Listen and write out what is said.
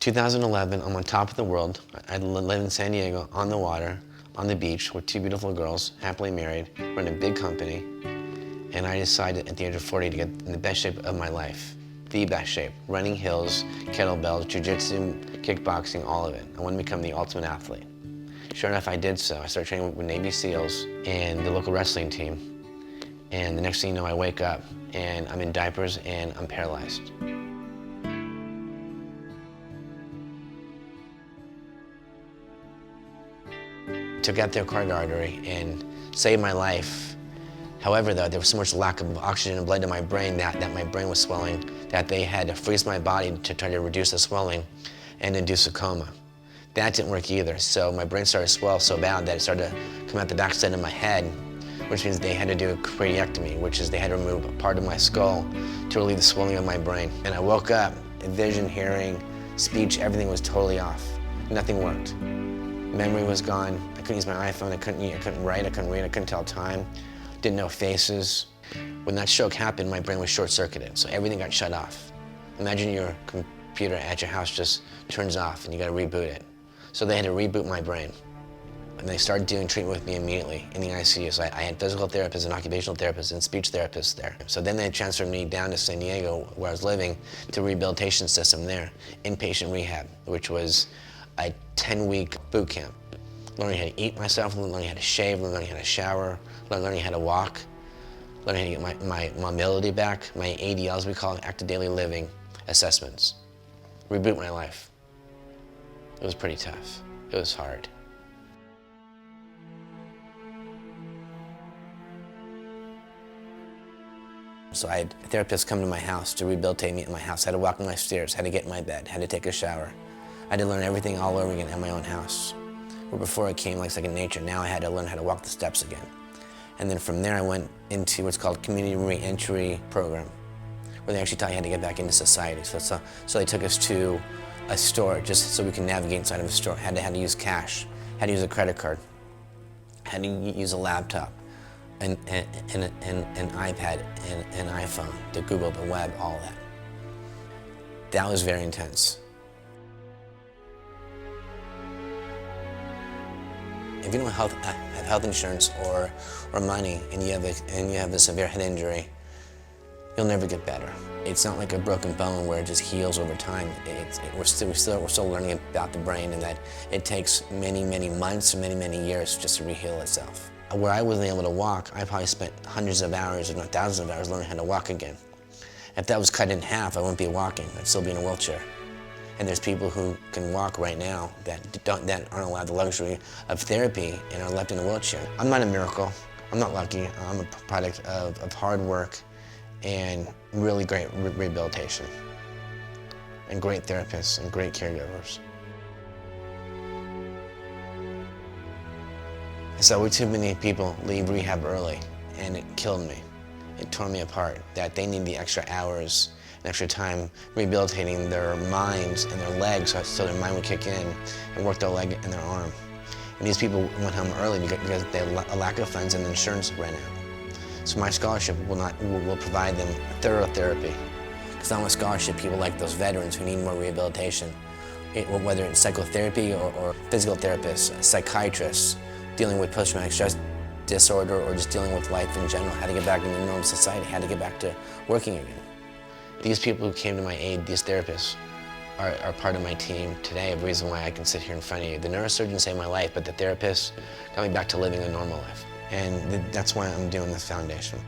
2011, I'm on top of the world. I live in San Diego, on the water, on the beach, with two beautiful girls, happily married, run a big company, and I decided at the age of 40 to get in the best shape of my life. The best shape. Running hills, kettlebells, jiu-jitsu, kickboxing, all of it. I wanted to become the ultimate athlete. Sure enough, I did so. I started training with Navy SEALs and the local wrestling team. And the next thing you know, I wake up and I'm in diapers and I'm paralyzed. Took out their carotid artery and saved my life. However, though, there was so much lack of oxygen and blood to my brain that my brain was swelling that they had to freeze my body to try to reduce the swelling and induce a coma. That didn't work either, so my brain started to swell so bad that it started to come out the backside of my head, which means they had to do a craniectomy, which is they had to remove a part of my skull to relieve the swelling of my brain. And I woke up, vision, hearing, speech, everything was totally off. Nothing worked. Memory was gone. I couldn't use my iPhone, I couldn't write, I couldn't read, I couldn't tell time. Didn't know faces. When that stroke happened, my brain was short-circuited, so everything got shut off. Imagine your computer at your house just turns off and you gotta reboot it. So they had to reboot my brain. And they started doing treatment with me immediately in the ICU. So I had physical therapists and occupational therapists and speech therapists there. So then they transferred me down to San Diego, where I was living, to a rehabilitation system there, inpatient rehab, which was a 10-week boot camp. Learning how to eat myself, learning how to shave, learning how to shower, learning how to walk, learning how to get my mobility back, my ADLs, we call it, active daily living assessments. Reboot my life. It was pretty tough. It was hard. So I had therapists come to my house to rehabilitate me at my house. I had to walk on my stairs, had to get in my bed, had to take a shower. I had to learn everything all over again at my own house. Where before it came like second nature, now I had to learn how to walk the steps again. And then from there I went into what's called community re-entry program, where they actually taught you how to get back into society. So they took us to a store just so we can navigate inside of a store. Had to use cash, had to use a credit card, had to use a laptop, an iPad, and an iPhone, the Google, the web, all that. That was very intense. If you don't have health insurance or money and you have a severe head injury, you'll never get better. It's not like a broken bone where it just heals over time. We're still learning about the brain, and that it takes many months or many years just to re-heal itself. Where I wasn't able to walk, I probably spent hundreds of hours, if not thousands of hours, learning how to walk again. If that was cut in half, I wouldn't be walking. I'd still be in a wheelchair. And there's people who can walk right now that aren't allowed the luxury of therapy and are left in a wheelchair. I'm not a miracle. I'm not lucky. I'm a product of hard work and really great rehabilitation and great therapists and great caregivers. I saw way too many people leave rehab early, and it killed me. It tore me apart, that they need the extra hours and extra time rehabilitating their minds and their legs so their mind would kick in and work their leg and their arm. And these people went home early because they had a lack of funds and insurance ran out. So my scholarship will provide them thorough therapy. Because on a scholarship, people like those veterans who need more rehabilitation, whether it's psychotherapy or physical therapists, psychiatrists, dealing with post-traumatic stress disorder, or just dealing with life in general, how to get back into normal society, how to get back to working again. These people who came to my aid, these therapists, are part of my team today, the reason why I can sit here in front of you. The neurosurgeon saved my life, but the therapists got me back to living a normal life. And that's why I'm doing this foundation.